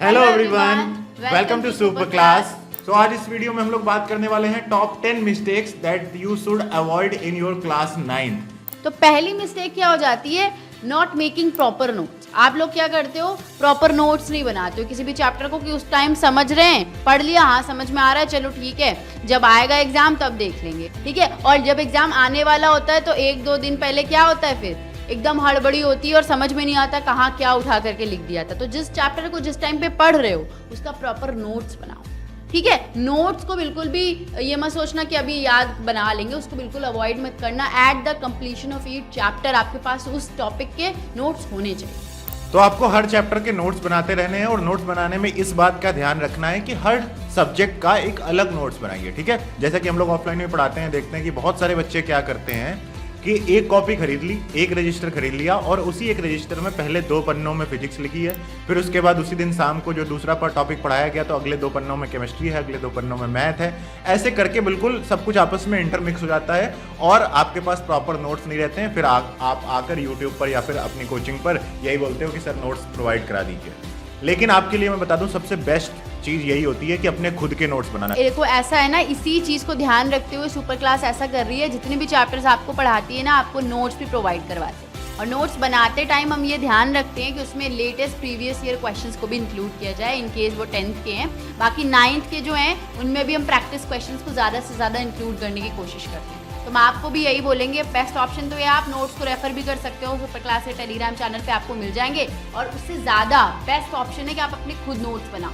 Hello everyone, welcome to super class. तो आज इस वीडियो में हम लोग बात करने वाले हैं top 10 mistakes that you should avoid in your class 9th। तो पहली मिस्टेक क्या हो जाती है, नॉट मेकिंग प्रॉपर नोट्स। आप लोग क्या करते हो, प्रॉपर नोट्स नहीं बनाते हो किसी भी चैप्टर को कि उस टाइम समझ रहे हैं, पढ़ लिया, हाँ समझ में आ रहा है, चलो ठीक है, जब आएगा एग्जाम तब देख लेंगे, ठीक है। और जब एग्जाम आने वाला होता है तो एक दो दिन पहले क्या होता है, फिर एकदम हड़बड़ी होती है और समझ में नहीं आता कहाँ क्या उठा करके लिख दिया था। तो जिस चैप्टर को जिस टाइम पे पढ़ रहे हो उसका प्रॉपर नोट्स बनाओ, ठीक है। नोट्स को बिल्कुल भी ये मत सोचना कि अभी याद बना लेंगे, उसको बिल्कुल अवॉइड मत करना। At the completion of each chapter आपके पास उस टॉपिक के नोट्स होने चाहिए। तो आपको हर चैप्टर के नोट्स बनाते रहने हैं और नोट्स बनाने में इस बात का ध्यान रखना है कि हर सब्जेक्ट का एक अलग नोट्स बनाइए, ठीक है। जैसा कि हम लोग ऑफलाइन में पढ़ाते हैं, देखते हैं कि बहुत सारे बच्चे क्या करते हैं कि एक कॉपी खरीद ली, एक रजिस्टर खरीद लिया और उसी एक रजिस्टर में पहले 2 पन्नों में फिजिक्स लिखी है, फिर उसके बाद उसी दिन शाम को जो दूसरा पर टॉपिक पढ़ाया गया तो अगले 2 पन्नों में केमिस्ट्री है, अगले 2 पन्नों में मैथ है। ऐसे करके बिल्कुल सब कुछ आपस में इंटरमिक्स हो जाता है और आपके पास प्रॉपर नोट्स नहीं रहते हैं। फिर आप आकर यूट्यूब पर या फिर अपनी कोचिंग पर यही बोलते हो कि सर नोट्स प्रोवाइड करा दीजिए। लेकिन आपके लिए मैं बता दूं, सबसे बेस्ट चीज यही होती है कि अपने खुद के नोट्स बनाना। देखो ऐसा है ना, इसी चीज को ध्यान रखते हुए सुपर क्लास ऐसा कर रही है, जितने भी चैप्टर्स आपको पढ़ाती है ना, आपको नोट्स भी प्रोवाइड करवाते हैं। और नोट्स बनाते टाइम हम ये ध्यान रखते हैं कि उसमें लेटेस्ट प्रीवियस ईयर क्वेश्चंस को भी इंक्लूड किया जाए, इन केस वो 10th के हैं। बाकी 9th के जो हैं उनमें भी हम प्रैक्टिस क्वेश्चंस को ज़्यादा से ज़्यादा इंक्लूड करने की कोशिश करते हैं। तो हम आपको भी यही बोलेंगे, बेस्ट ऑप्शन तो ये, आप नोट्स को रेफर भी कर सकते हो, सुपर क्लास के टेलीग्राम चैनल पे आपको मिल जाएंगे। और उससे ज़्यादा बेस्ट ऑप्शन है कि आप अपने खुद नोट्स बनाओ,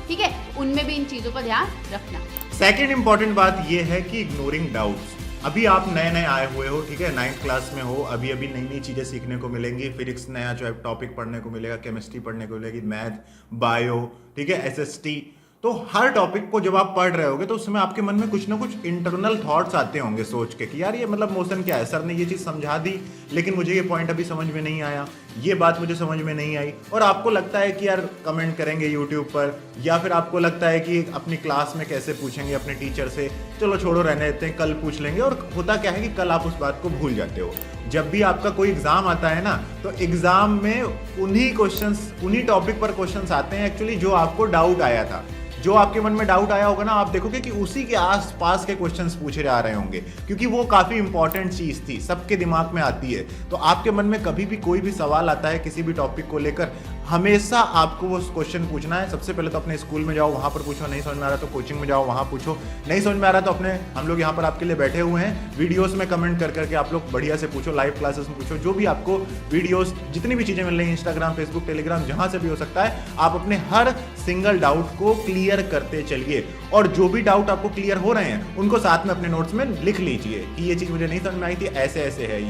ठीक है। उनमें भी इन चीज़ों का ध्यान रखना। सेकेंड इंपॉर्टेंट बात यह है कि इग्नोरिंग डाउट्स। अभी आप नए नए आए हुए हो, ठीक है, 9th क्लास में हो, अभी अभी नई नई चीज़ें सीखने को मिलेंगी। फिजिक्स नया जो है टॉपिक पढ़ने को मिलेगा, केमिस्ट्री पढ़ने को मिलेगी, मैथ, बायो, ठीक है, एसएसटी। तो हर टॉपिक को जब आप पढ़ रहे होगे तो उसमें आपके मन में कुछ ना कुछ इंटरनल थॉट्स आते होंगे सोच के कि यार ये मतलब मोशन क्या है, सर ने ये चीज़ समझा दी लेकिन मुझे ये पॉइंट अभी समझ में नहीं आया, ये बात मुझे समझ में नहीं आई। और आपको लगता है कि यार कमेंट करेंगे यूट्यूब पर, या फिर आपको लगता है कि अपनी क्लास में कैसे पूछेंगे अपने टीचर से, चलो छोड़ो रहने देते हैं, कल पूछ लेंगे। और होता क्या है कि कल आप उस बात को भूल जाते हो। जब भी आपका कोई एग्जाम आता है ना, तो एग्जाम में उन्हीं क्वेश्चंस, उन्हीं टॉपिक पर क्वेश्चंस आते हैं एक्चुअली जो आपको डाउट आया था। जो आपके मन में डाउट आया होगा ना, आप देखोगे कि उसी के आसपास के क्वेश्चंस पूछे जा रहे होंगे, क्योंकि वो काफ़ी इंपॉर्टेंट चीज़ थी, सबके दिमाग में आती है। तो आपके मन में कभी भी कोई भी सवाल आता है किसी भी टॉपिक को लेकर, हमेशा आपको वो क्वेश्चन पूछना है। सबसे पहले तो अपने स्कूल में जाओ, वहाँ पर पूछो, नहीं समझ में आ रहा तो कोचिंग में जाओ, वहाँ पूछो, नहीं समझ में आ रहा तो अपने, हम लोग यहाँ पर आपके लिए बैठे हुए हैं, वीडियोस में कमेंट कर करके आप लोग बढ़िया से पूछो, लाइव क्लासेस में पूछो, जो भी आपको वीडियोस जितनी भी चीज़ें मिल रही हैं, इंस्टाग्राम, फेसबुक, टेलीग्राम, जहाँ से भी हो सकता है, आप अपने हर सिंगल डाउट को क्लियर करते चलिए। और जो भी डाउट आपको क्लियर हो रहे हैं उनको साथ में अपने नोट्स में लिख लीजिए कि ये चीज़ मुझे नहीं समझ में आई थी, ऐसे ऐसे है,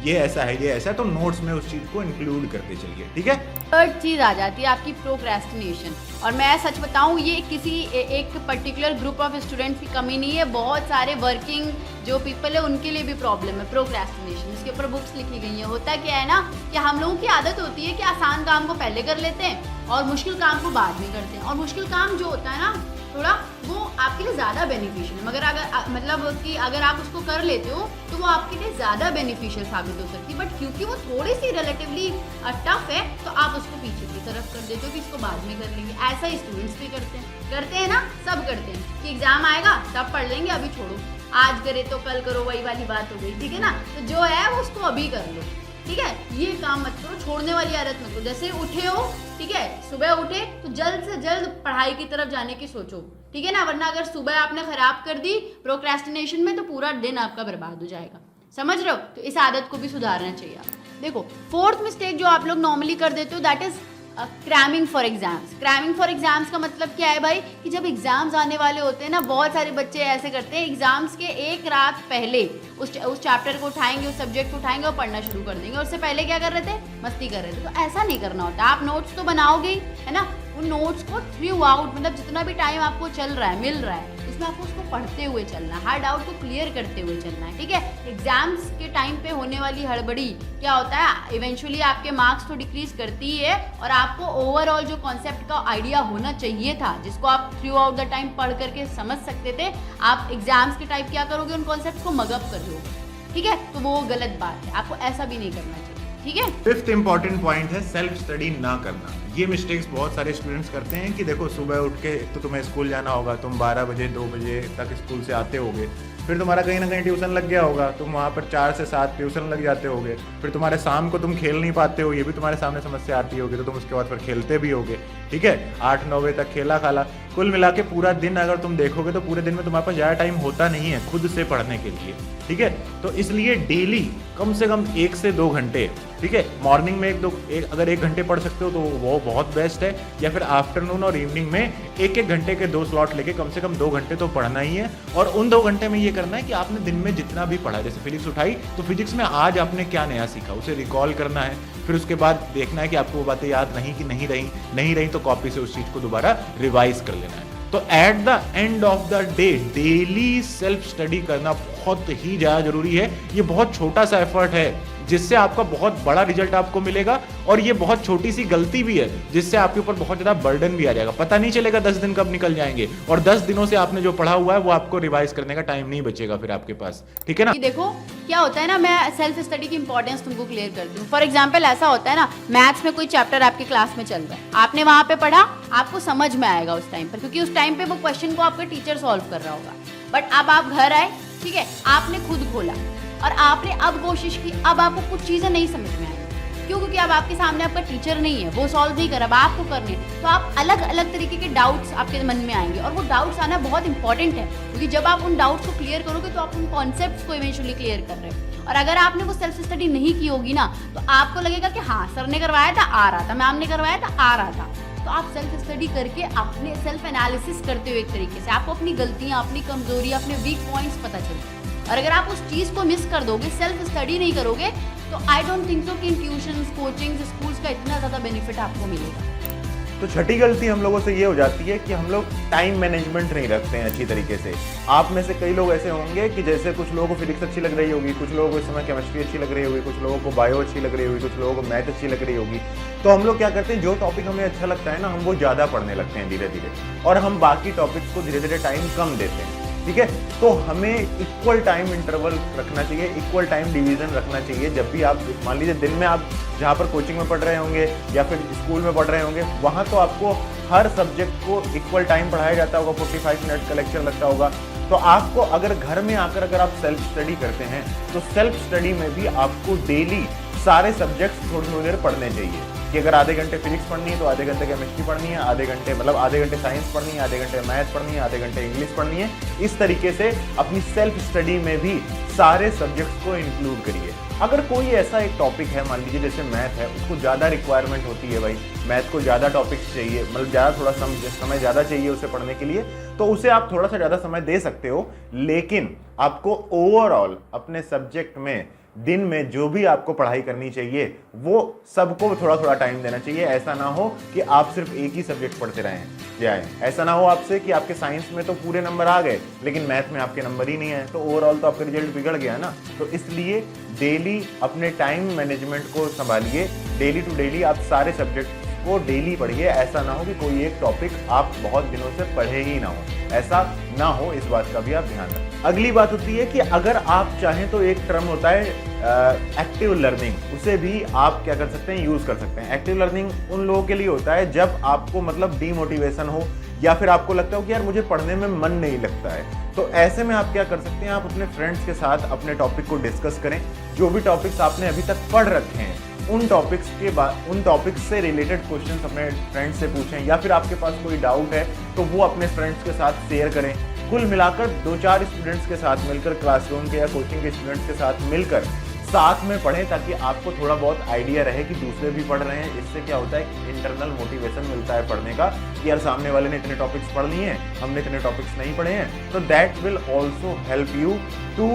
ये ऐसा है, ये ऐसा है। तो नोट्स में उस चीज़ को इंक्लूड करते चलिए, ठीक है। थर्ड चीज़ आ जाती है आपकी प्रोक्रेस्टिनेशन। और मैं सच बताऊं, ये किसी एक पर्टिकुलर ग्रुप ऑफ स्टूडेंट्स की कमी नहीं है, बहुत सारे वर्किंग जो पीपल है उनके लिए भी प्रॉब्लम है प्रोक्रेस्टिनेशन। इसके ऊपर बुक्स लिखी गई हैं। होता क्या है ना कि हम लोगों की आदत होती है कि आसान काम को पहले कर लेते हैं और मुश्किल काम को बाद में करते हैं। और मुश्किल काम जो होता है ना थोड़ा, वो आपके लिए ज़्यादा बेनिफिशियल है, मगर अगर मतलब कि अगर आप उसको कर लेते हो तो वो आपके लिए ज़्यादा बेनिफिशियल साबित हो सकती है। बट क्योंकि वो थोड़ी सी रिलेटिवली टफ है तो आप उसको पीछे की तरफ कर देते हो कि इसको बाद में कर लेंगे। ऐसा ही स्टूडेंट्स भी करते हैं ना, सब करते हैं कि एग्जाम आएगा तब पढ़ लेंगे, अभी छोड़ो, आज करे तो कल करो, वही वाली बात हो गई, ठीक है ना। तो जो है वो उसको अभी कर लो, ठीक है। ये काम मत करो, छोड़ने वाली आदत मत करो। जैसे उठे हो, ठीक है, सुबह उठे तो जल्द से जल्द पढ़ाई की तरफ जाने की सोचो, ठीक है ना। वरना अगर सुबह आपने खराब कर दी प्रोक्रेस्टिनेशन में तो पूरा दिन आपका बर्बाद हो जाएगा, समझ रहे हो। तो इस आदत को भी सुधारना चाहिए आप। देखो फोर्थ मिस्टेक जो आप लोग नॉर्मली कर देते हो, that is cramming for exams. Cramming for exams का मतलब क्या है भाई, कि जब एग्जाम्स आने वाले होते हैं ना, बहुत सारे बच्चे ऐसे करते हैं, एग्जाम्स के एक रात पहले उस चैप्टर को उठाएंगे, उस सब्जेक्ट को उठाएंगे और पढ़ना शुरू कर देंगे। और उससे पहले क्या कर रहे थे, मस्ती कर रहे थे। तो ऐसा नहीं करना होता। आप नोट्स तो बनाओगे ही, है ना, उन नोट्स को थ्रू आउट, मतलब जितना भी टाइम आपको चल रहा है, मिल रहा है, उसमें आपको उसको पढ़ते हुए चलना है, हर डाउट को क्लियर करते हुए चलना है, ठीक है। एग्जाम्स के टाइम पे होने वाली हड़बड़ी क्या होता है, इवेंचुअली आपके मार्क्स तो डिक्रीज करती ही है और आपको ओवरऑल जो कॉन्सेप्ट का आइडिया होना चाहिए था, जिसको आप थ्रू आउट द टाइम पढ़ करके समझ सकते थे, आप एग्जाम्स के टाइप क्या करोगे, उन कॉन्सेप्ट को मगअप कर लोगे, ठीक है। तो वो गलत बात है, आपको ऐसा भी नहीं करना चाहिए। ठीक है। फिफ्थ इंपॉर्टेंट पॉइंट है सेल्फ स्टडी ना करना। ये मिस्टेक्स बहुत सारे स्टूडेंट्स करते हैं कि देखो सुबह उठ के तो तुम्हें स्कूल जाना होगा, तुम 12 बजे 2 बजे तक स्कूल से आते होगे, फिर तुम्हारा कहीं ना कहीं ट्यूशन लग गया होगा, तुम वहाँ पर 4 से 7 ट्यूशन लग जाते होगे, फिर तुम्हारे शाम को तुम खेल नहीं पाते हो, ये भी तुम्हारे सामने समस्या आती होगी, तो तुम उसके बाद फिर खेलते भी होगे, ठीक है, 8-9 बजे तक खेला खाला। कुल मिला के पूरा दिन अगर तुम देखोगे तो पूरे दिन में तुम्हारे पास ज़्यादा टाइम होता नहीं है खुद से पढ़ने के लिए, ठीक है। तो इसलिए डेली कम से कम 1 से 2 घंटे, ठीक है, मॉर्निंग में अगर 1 घंटे पढ़ सकते हो तो वो बहुत बेस्ट है, या फिर आफ्टरनून और इवनिंग में 1-1 घंटे के 2 स्लॉट लेके कम से कम 2 घंटे तो पढ़ना ही है। और उन 2 घंटे में ये करना है कि आपने दिन में जितना भी पढ़ा, जैसे फिजिक्स उठाई तो फिजिक्स में आज आपने क्या नया सीखा उसे रिकॉल करना है, फिर उसके बाद देखना है कि आपको वो बातें याद नहीं कि नहीं रही तो कॉपी से उस चीज को दोबारा रिवाइज कर लेना है। तो at the end of the day daily self study करना बहुत ही ज़्यादा जरूरी है। ये बहुत छोटा सा एफर्ट है जिससे आपका बहुत बड़ा रिजल्ट आपको मिलेगा, और ये बहुत छोटी सी गलती भी है जिससे आपके ऊपर बहुत ज़्यादा बर्डन भी आ जाएगा। पता नहीं चलेगा 10 दिन कब निकल जाएंगे, और 10 दिनों से आपने जो पढ़ा हुआ है वो आपको रिवाइज करने का टाइम नहीं बचेगा फिर आपके पास, ठीक है ना। देखो क्या होता है ना, मैं सेल्फ स्टडी की इंपॉर्टेंस तुमको क्लियर करती हूँ। फॉर एग्जाम्पल ऐसा होता है ना, मैथ्स में कोई चैप्टर आपके क्लास में चल रहा है, आपने वहाँ पे पढ़ा, आपको समझ में आएगा उस टाइम पर, क्योंकि उस टाइम पे वो क्वेश्चन को आपका टीचर सॉल्व कर रहा होगा। बट अब आप घर आए, ठीक है, आपने खुद खोला और आपने अब कोशिश की, अब आपको कुछ चीज़ें नहीं समझ में आई। क्यों? क्योंकि अब आपके सामने आपका टीचर नहीं है, वो सॉल्व नहीं कर रहा, अब आपको करने, तो आप अलग अलग तरीके के डाउट्स आपके मन में आएंगे, और वो डाउट्स आना बहुत इंपॉर्टेंट है, क्योंकि जब आप उन डाउट्स को क्लियर करोगे तो आप उन कॉन्सेप्ट्स को इवेंचुअली क्लियर कर रहे हो। और अगर आपने वो सेल्फ स्टडी नहीं की होगी ना, तो आपको लगेगा कि हाँ सर ने करवाया था आ रहा था, मैम ने करवाया था आ रहा था। तो आप सेल्फ स्टडी करके अपने सेल्फ एनालिसिस करते हो, एक तरीके से आपको अपनी गलतियाँ, अपनी कमजोरी, अपने वीक पॉइंट्स पता चलते हैं। और अगर आप उस चीज़ को मिस कर दोगे, सेल्फ स्टडी नहीं करोगे, तो आई डोंट थिंक सो कि इन ट्यूशंस, कोचिंग्स, स्कूल्स का इतना ज़्यादा बेनिफिट आपको मिलेगा। तो छठी गलती हम लोगों से ये हो जाती है कि हम लोग टाइम मैनेजमेंट नहीं रखते हैं अच्छी तरीके से। आप में से कई लोग ऐसे होंगे कि जैसे कुछ लोगों को फिजिक्स अच्छी लग रही होगी, कुछ लोगों को इस समय केमिस्ट्री अच्छी लग रही होगी, कुछ लोगों को बायो अच्छी लग रही होगी, कुछ लोगों को मैथ अच्छी लग रही होगी। तो हम लोग क्या करते हैं, जो टॉपिक हमें अच्छा लगता है ना, हम वो ज़्यादा पढ़ने लगते हैं धीरे धीरे, और हम बाकी टॉपिक्स को धीरे धीरे टाइम कम देते हैं, ठीक है। तो हमें इक्वल टाइम इंटरवल रखना चाहिए, इक्वल टाइम डिवीजन रखना चाहिए। जब भी आप मान लीजिए दिन में आप जहाँ पर कोचिंग में पढ़ रहे होंगे या फिर स्कूल में पढ़ रहे होंगे, वहाँ तो आपको हर सब्जेक्ट को इक्वल टाइम पढ़ाया जाता होगा, 45 मिनट का लेक्चर लगता होगा। तो आपको अगर घर में आकर अगर आप सेल्फ स्टडी करते हैं, तो सेल्फ स्टडी में भी आपको डेली सारे सब्जेक्ट्स थोड़ी थोड़ी देर पढ़ने चाहिए, कि अगर आधे घंटे फिजिक्स पढ़नी है तो आधे घंटे केमिस्ट्री पढ़नी है, आधे घंटे साइंस पढ़नी है, आधे घंटे मैथ पढ़नी है, आधे घंटे इंग्लिश पढ़नी है। इस तरीके से अपनी सेल्फ स्टडी में भी सारे सब्जेक्ट्स को इंक्लूड करिए। अगर कोई ऐसा एक टॉपिक है, मान लीजिए जैसे मैथ है, उसको ज़्यादा रिक्वायरमेंट होती है, भाई मैथ को ज़्यादा टॉपिक्स चाहिए, मतलब ज़्यादा थोड़ा समय ज़्यादा चाहिए उसे पढ़ने के लिए, तो उसे आप थोड़ा सा ज़्यादा समय दे सकते हो। लेकिन आपको ओवरऑल अपने सब्जेक्ट में दिन में जो भी आपको पढ़ाई करनी चाहिए वो सबको थोड़ा थोड़ा टाइम देना चाहिए। ऐसा ना हो कि आप सिर्फ एक ही सब्जेक्ट पढ़ते जाएं। ऐसा ना हो आपसे कि आपके साइंस में तो पूरे नंबर आ गए लेकिन मैथ में आपके नंबर ही नहीं है, तो ओवरऑल तो आपका रिजल्ट बिगड़ गया ना। तो इसलिए डेली अपने टाइम मैनेजमेंट को संभालिए, डेली टू डेली आप सारे सब्जेक्ट को डेली पढ़िए। ऐसा ना हो कि कोई एक टॉपिक आप बहुत दिनों से पढ़े ही ना हो, ऐसा ना हो, इस बात का भी आप ध्यान रखें। अगली बात होती है कि अगर आप चाहें तो एक टर्म होता है एक्टिव लर्निंग, उसे भी आप क्या कर सकते हैं, यूज कर सकते हैं। एक्टिव लर्निंग उन लोगों के लिए होता है जब आपको मतलब डीमोटिवेशन हो या फिर आपको लगता हो कि यार मुझे पढ़ने में मन नहीं लगता है। तो ऐसे में आप क्या कर सकते हैं, आप अपने फ्रेंड्स के साथ अपने टॉपिक को डिस्कस करें। जो भी टॉपिक्स आपने अभी तक पढ़ रखे हैं उन टॉपिक्स से रिलेटेड क्वेश्चंस अपने फ्रेंड्स से पूछें, या फिर आपके पास कोई डाउट है तो वो अपने फ्रेंड्स के साथ शेयर करें। कुल मिलाकर 2-4 स्टूडेंट्स के साथ मिलकर, क्लासरूम के या कोचिंग के स्टूडेंट्स के साथ मिलकर साथ में पढ़ें, ताकि आपको थोड़ा बहुत आइडिया रहे कि दूसरे भी पढ़ रहे हैं। इससे क्या होता है, इंटरनल मोटिवेशन मिलता है पढ़ने का कि यार सामने वाले ने इतने टॉपिक्स पढ़ लिए हैं, हमने इतने टॉपिक्स नहीं पढ़े हैं। तो that will also help you to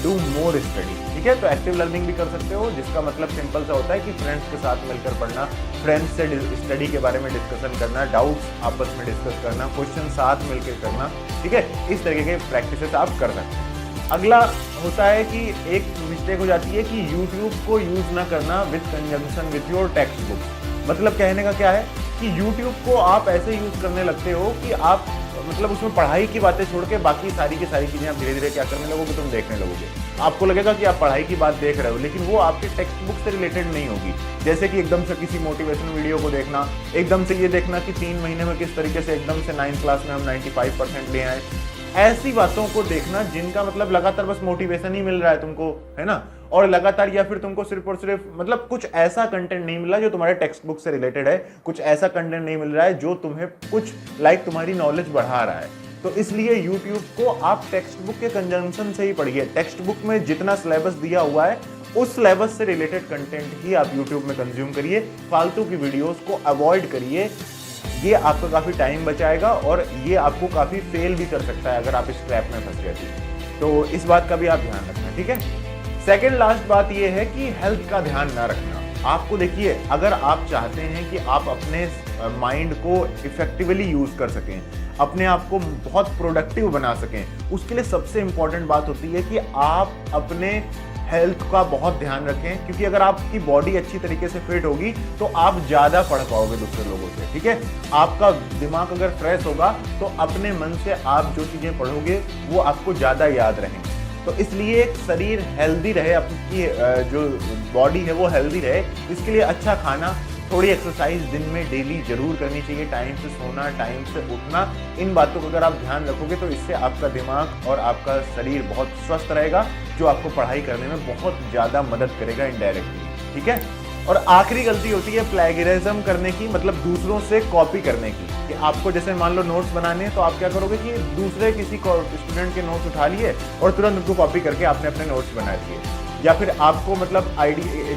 do more study, ठीक है। तो एक्टिव लर्निंग भी कर सकते हो, जिसका मतलब सिंपल सा होता है कि फ्रेंड्स के साथ मिलकर पढ़ना, फ्रेंड्स से स्टडी के बारे में डिस्कशन करना, डाउट्स आपस में डिस्कस करना, क्वेश्चन साथ मिलकर करना, ठीक है। इस तरीके के प्रैक्टिसेस आप कर सकते हैं। अगला होता है कि एक मिस्टेक हो जाती है कि यूट्यूब को यूज ना करना with conjunction with your text book. मतलब कहने का क्या है कि यूट्यूब को आप ऐसे यूज करने लगते हो कि आप मतलब उसमें पढ़ाई की बातें छोड़ के बाकी सारी की सारी चीज़ें आप धीरे धीरे क्या करने लगोगे, तुम देखने लगोगे। आपको लगेगा कि आप पढ़ाई की बात देख रहे हो, लेकिन वो आपके टेक्स्ट बुक से रिलेटेड नहीं होगी। जैसे कि एकदम से किसी मोटिवेशन वीडियो को देखना, एकदम से ये देखना कि 3 महीने में किस तरीके से एकदम से 9th क्लास में हम 95% ले आए, ऐसी बातों को देखना जिनका मतलब लगातार बस मोटिवेशन ही मिल रहा है तुमको, है ना, और लगातार, या फिर तुमको सिर्फ और सिर्फ मतलब कुछ ऐसा कंटेंट नहीं मिल रहा जो तुम्हारे टेक्स्ट बुक से रिलेटेड है, कुछ ऐसा कंटेंट नहीं मिल रहा है जो तुम्हें कुछ तुम्हारी नॉलेज बढ़ा रहा है। तो इसलिए YouTube को आप टेक्स्ट बुक के कंजम्पशन से ही पढ़िए। टेक्स्ट बुक में जितना सिलेबस दिया हुआ है उस सिलेबस से रिलेटेड कंटेंट ही आप YouTube में कंज्यूम करिए, फालतू की वीडियोस को अवॉइड करिए। ये आपका काफ़ी टाइम बचाएगा और ये आपको काफ़ी फेल भी कर सकता है अगर आप इस ट्रैप में फंस गए तो इस बात का भी आप ध्यान रखना, ठीक है। सेकेंड लास्ट बात ये है कि हेल्थ का ध्यान ना रखना। आपको देखिए, अगर आप चाहते हैं कि आप अपने माइंड को इफेक्टिवली यूज़ कर सकें, अपने आप को बहुत प्रोडक्टिव बना सकें, उसके लिए सबसे इंपॉर्टेंट बात होती है कि आप अपने हेल्थ का बहुत ध्यान रखें, क्योंकि अगर आपकी बॉडी अच्छी तरीके से फिट होगी तो आप ज़्यादा पढ़ पाओगे दूसरे लोगों से, ठीक है। आपका दिमाग अगर फ्रेश होगा तो अपने मन से आप जो चीज़ें पढ़ोगे वो आपको ज़्यादा याद रहेंगे। तो इसलिए शरीर हेल्दी रहे, आपकी जो बॉडी है वो हेल्दी रहे, इसके लिए अच्छा खाना, थोड़ी एक्सरसाइज दिन में डेली जरूर करनी चाहिए, टाइम से सोना, टाइम से उठना, इन बातों को अगर आप ध्यान रखोगे तो इससे आपका दिमाग और आपका शरीर बहुत स्वस्थ रहेगा, जो आपको पढ़ाई करने में बहुत ज़्यादा मदद करेगा इनडायरेक्टली, ठीक है। और आखिरी गलती होती है प्लेगरिज्म करने की, मतलब दूसरों से कॉपी करने की। कि आपको जैसे मान लो नोट्स बनाने हैं तो आप क्या करोगे कि दूसरे किसी स्टूडेंट के नोट्स उठा लिए और तुरंत उनको कॉपी करके आपने अपने नोट्स बना दिए। या फिर आपको मतलब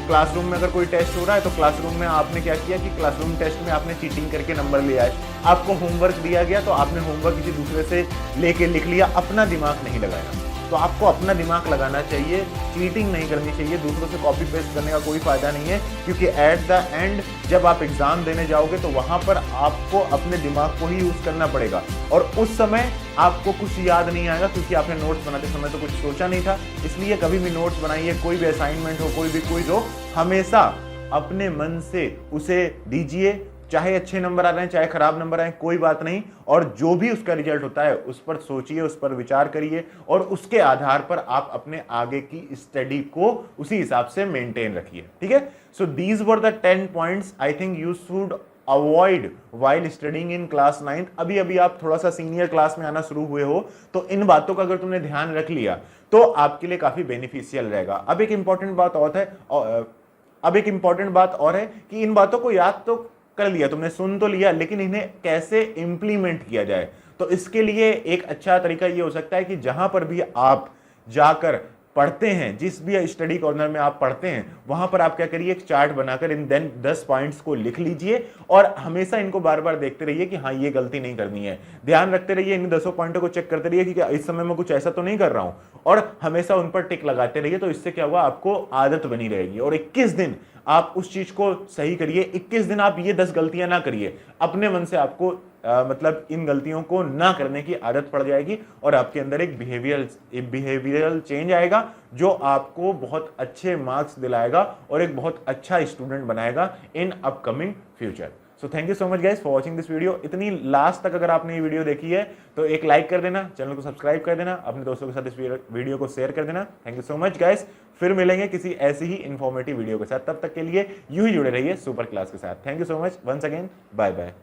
क्लासरूम में अगर कोई टेस्ट हो रहा है तो क्लासरूम में आपने क्या किया कि क्लासरूम टेस्ट में आपने चीटिंग करके नंबर लिया है। आपको होमवर्क दिया गया तो आपने होमवर्क किसी दूसरे से लेके लिख लिया, अपना दिमाग नहीं लगाया। तो आपको अपना दिमाग लगाना चाहिए, चीटिंग नहीं करनी चाहिए, दूसरों से कॉपी पेस्ट करने का कोई फायदा नहीं है, क्योंकि एट द एंड जब आप एग्जाम देने जाओगे तो वहां पर आपको अपने दिमाग को ही यूज करना पड़ेगा और उस समय आपको कुछ याद नहीं आएगा, क्योंकि आपने नोट्स बनाते समय तो कुछ सोचा नहीं था। इसलिए कभी भी नोट्स बनाइए, कोई भी असाइनमेंट हो, कोई भी क्विज हो, हमेशा अपने मन से उसे दीजिए, चाहे अच्छे नंबर आ रहे हैं चाहे खराब नंबर आए, कोई बात नहीं, और जो भी उसका रिजल्ट होता है उस पर सोचिए, उस पर विचार करिए और उसके आधार पर आप अपने आगे की स्टडी को उसी हिसाब से मेंटेन रखिए, ठीक है। So these were the 10 points I think you should avoid while studying in class 9th। अभी अभी आप थोड़ा सा सीनियर क्लास में आना शुरू हुए हो तो इन बातों का अगर तुमने ध्यान रख लिया तो आपके लिए काफी बेनिफिशियल रहेगा। अब एक इंपॉर्टेंट बात और है कि इन बातों को याद तो कर लिया तुमने, सुन तो लिया, लेकिन इन्हें कैसे इंप्लीमेंट किया जाए, तो इसके लिए एक अच्छा तरीका ये हो सकता है कि जहां पर भी आप जाकर पढ़ते हैं, जिस भी स्टडी कॉर्नर में आप पढ़ते हैं, वहां पर आप क्या करिए, एक चार्ट बनाकर इन 10 पॉइंट्स को लिख लीजिए और हमेशा इनको बार बार देखते रहिए कि हाँ ये गलती नहीं करनी है। ध्यान रखते रहिए, इन 10 पॉइंटों को चेक करते रहिए कि इस समय मैं कुछ ऐसा तो नहीं कर रहा हूं, और हमेशा उन पर टिक लगाते रहिए। तो इससे क्या हुआ, आपको आदत बनी रहेगी और 21 दिन आप उस चीज को सही करिए। 21 दिन आप ये 10 गलतियां ना करिए, अपने मन से आपको मतलब इन गलतियों को ना करने की आदत पड़ जाएगी और आपके अंदर एक बिहेवियरल चेंज आएगा जो आपको बहुत अच्छे मार्क्स दिलाएगा और एक बहुत अच्छा स्टूडेंट बनाएगा in upcoming future. So thank you so much guys for watching this video. इतनी लास्ट तक अगर आपने ये वीडियो देखी है तो एक लाइक कर देना, चैनल को सब्सक्राइब कर देना, अपने दोस्तों के साथ इस वीडियो को शेयर कर देना। Thank you so much guys, फिर मिलेंगे किसी ऐसी ही इंफॉर्मेटिव वीडियो के साथ। तब तक के लिए यूं ही जुड़े रहिए सुपर क्लास के साथ। Thank you so much once again, bye bye.